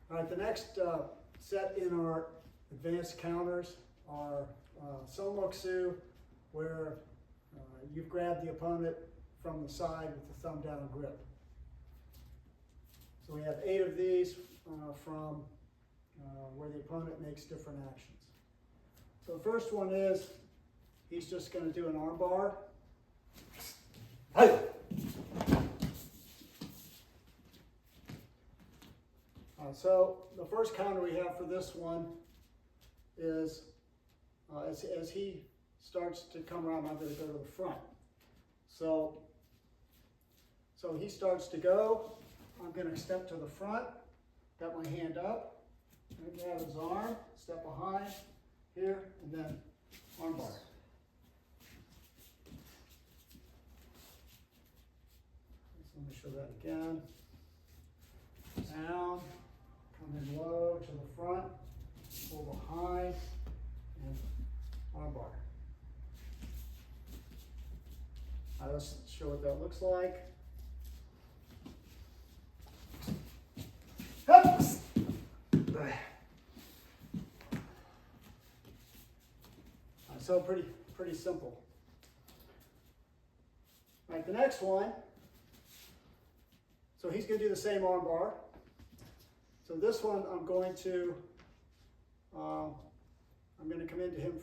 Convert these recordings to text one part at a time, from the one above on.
All right, the next set in our advanced counters are Somoksu, where you've grabbed the opponent from the side with the thumb down grip. So we have 8 of these from where the opponent makes different actions. So the first one is, he's just going to do an arm bar. Hey! So the first counter we have for this one is, as he starts to come around, I'm going to go to the front. So he starts to go, I'm going to step to the front, got my hand up, and grab his arm, step behind, here, and then arm bar. So let me show that again. Down, come in low to the front, pull behind, and arm bar. All right, let's show what that looks like. So pretty simple. All right, the next one. So he's going to do the same arm bar. So this one I'm going to come into him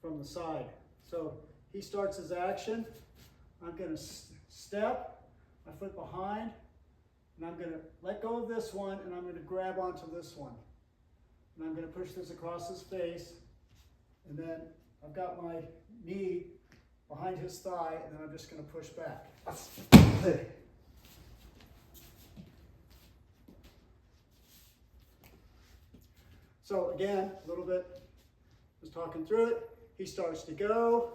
from the side. So he starts his action. I'm going to step my foot behind, and I'm going to let go of this one, and I'm going to grab onto this one. And I'm going to push this across his face, and then I've got my knee behind his thigh, and then I'm just going to push back. So again, a little bit, just talking through it. He starts to go.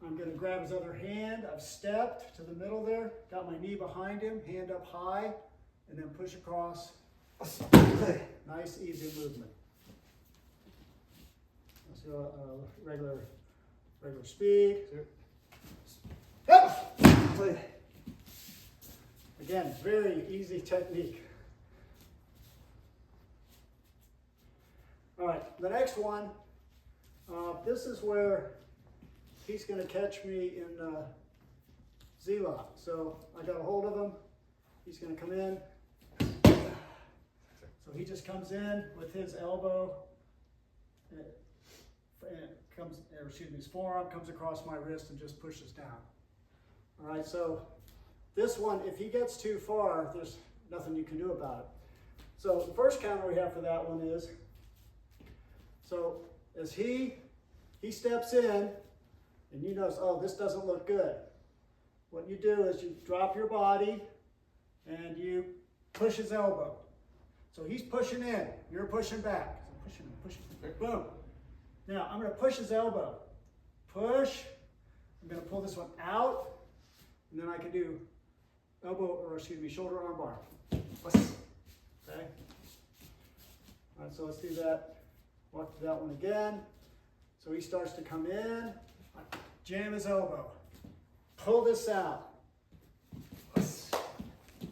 I'm going to grab his other hand. I've stepped to the middle there, got my knee behind him, hand up high, and then push across. Nice, easy movement. Let's go regular speed. Again, very easy technique. All right, the next one, this is where he's going to catch me in Z-lock. So I got a hold of him. He's going to come in. So he just comes in with his elbow, his forearm comes across my wrist and just pushes down. All right, so this one, if he gets too far, there's nothing you can do about it. So the first counter we have for that one is, so as he steps in, and you notice, oh, this doesn't look good. What you do is you drop your body and you push his elbow. So he's pushing in, you're pushing back. So pushing, boom. Now I'm going to push his elbow. Push. I'm going to pull this one out, and then I can do shoulder arm bar. Okay. All right, so let's do that. Walk to that one again. So he starts to come in, jam his elbow, pull this out,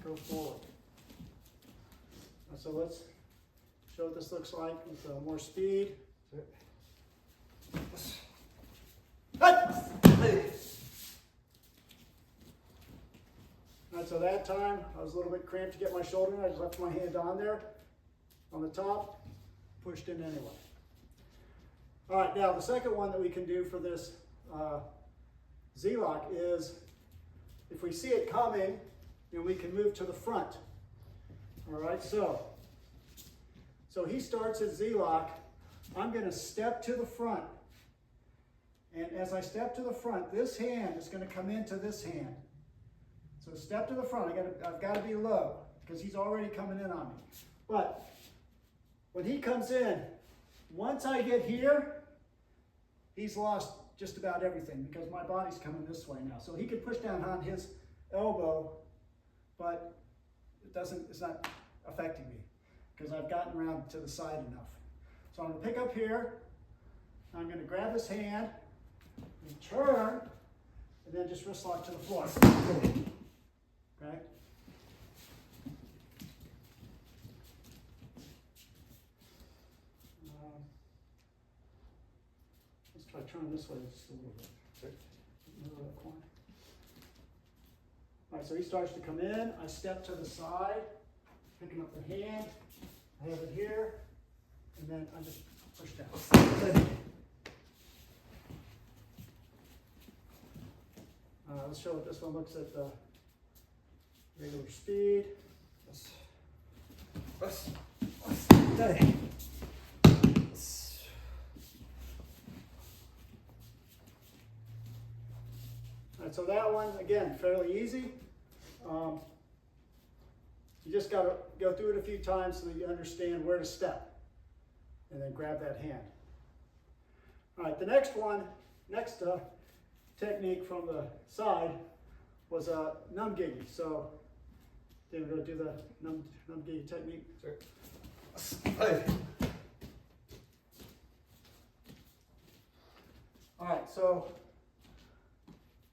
go forward. So let's show what this looks like with more speed. Right, so that time I was a little bit cramped to get my shoulder in. I just left my hand on there, on the top, pushed in anyway. All right, now the second one that we can do for this Z-lock is, if we see it coming, then we can move to the front. All right, so he starts his Z-lock. I'm going to step to the front. And as I step to the front, this hand is going to come into this hand. So step to the front. I've got to be low because he's already coming in on me. But when he comes in, once I get here, he's lost just about everything because my body's coming this way now. So he could push down on his elbow, but it's not affecting me because I've gotten around to the side enough. So I'm going to pick up here. I'm going to grab his hand and turn, and then just wrist lock to the floor. Okay? turn this way just a little bit. All right, so he starts to come in. I step to the side, picking up the hand. I have it here, and then I just push down. Let's show what this one looks at the regular speed. Alright, so that one, again, fairly easy. You just got to go through it a few times so that you understand where to step. And then grab that hand. Alright, the next one, technique from the side was a numgigi. So, David, go do the numgigi technique. Sure. Alright, so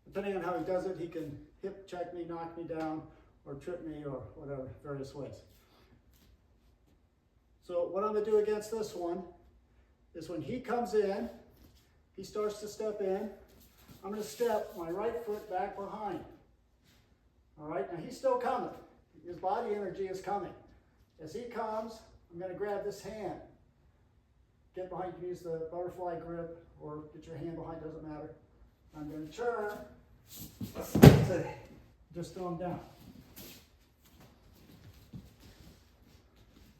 depending on how he does it, he can hip check me, knock me down, or trip me, or whatever, various ways. So what I'm going to do against this one is when he comes in, he starts to step in, I'm going to step my right foot back behind. Alright, now he's still coming. His body energy is coming. As he comes, I'm going to grab this hand. Get behind, you can use the butterfly grip, or get your hand behind, doesn't matter. I'm going to turn, just throw him down.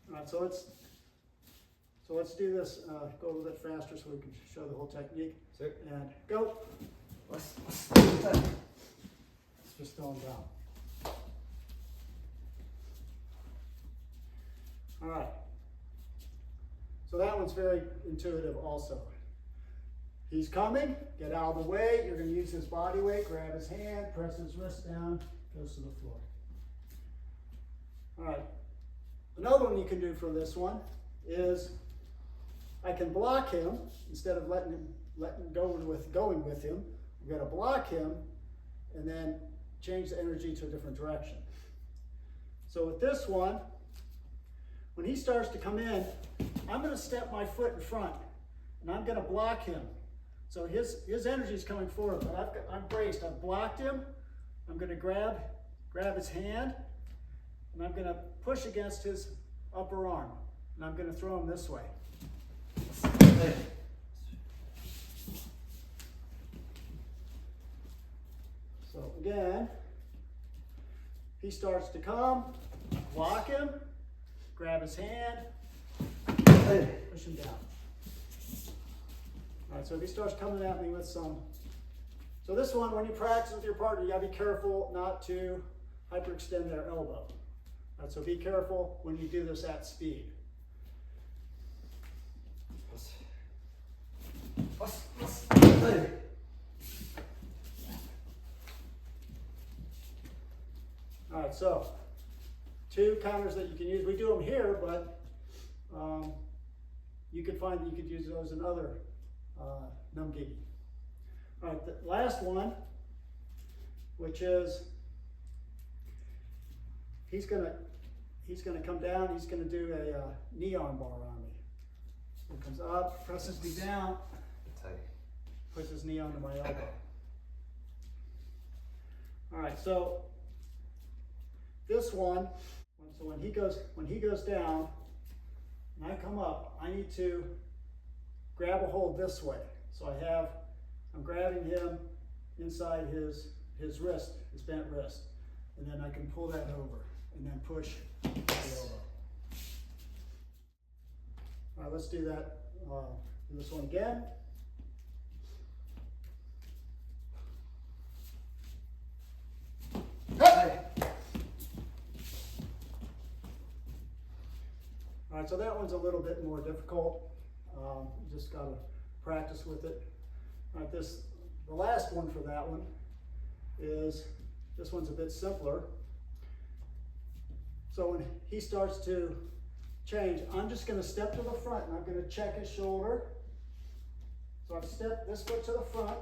All right, so let's do this, go a little bit faster so we can show the whole technique. Sure. And go. Let's just throw him down. All right. So that one's very intuitive also. He's coming, get out of the way. You're going to use his body weight, grab his hand, press his wrist down, goes to the floor. All right. Another one you can do for this one is I can block him instead of going with him. I'm going to block him and then change the energy to a different direction. So with this one, when he starts to come in, I'm going to step my foot in front and I'm going to block him. So his energy is coming forward, but I'm braced. I've blocked him. I'm going to grab his hand, and I'm going to push against his upper arm, and I'm going to throw him this way. So again, he starts to come, block him, grab his hand, push him down. All right, so if he starts coming at me with some, so this one, when you practice with your partner, you gotta be careful not to hyperextend their elbow. All right, so be careful when you do this at speed. All right, so 2 counters that you can use. We do them here, but you could find that you could use those in other numgigi. All right, the last one, which is he's gonna come down. He's gonna do a knee arm bar on me. So he comes up, presses me down, puts his knee onto my elbow. All right, so this one, so when he goes down, and I come up, I need to grab a hold this way. So I'm grabbing him inside his wrist, his bent wrist, and then I can pull that over and then push the elbow. All right, let's do that. Do this one again. All right, so that one's a little bit more difficult. You just got to practice with it. All right, the last one for that one is, this one's a bit simpler. So when he starts to change, I'm just going to step to the front and I'm going to check his shoulder. So I've stepped this foot to the front,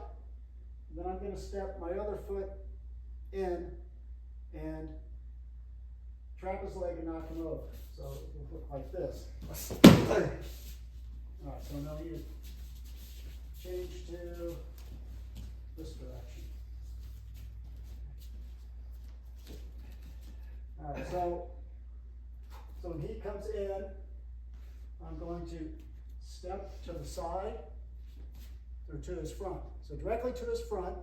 and then I'm going to step my other foot in and trap his leg and knock him over. So it will look like this. All right, so now change to this direction. All right, so when he comes in, I'm going to step to the side or to his front. So directly to his front,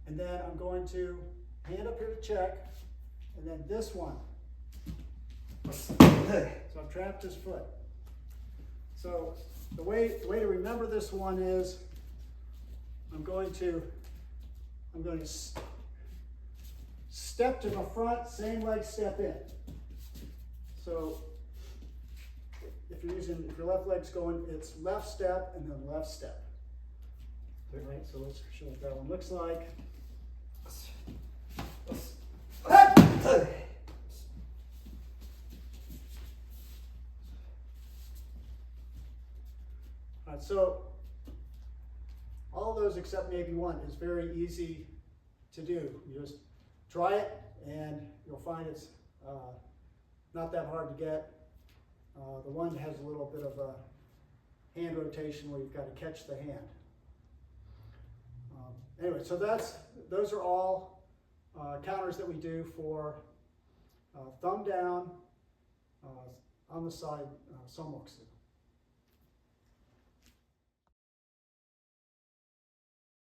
and then I'm going to hand up here to check, and then this one. So I've trapped his foot. So the way to remember this one is I'm going to step to the front, same leg step in. So if your left leg's going, it's left step and then left step. All right, so let's show what that one looks like. All right, so all those except maybe one is very easy to do. You just try it and you'll find it's not that hard to get. The one has a little bit of a hand rotation where you've got to catch the hand. Anyway, so those are all counters that we do for thumb down on the side, somoksu.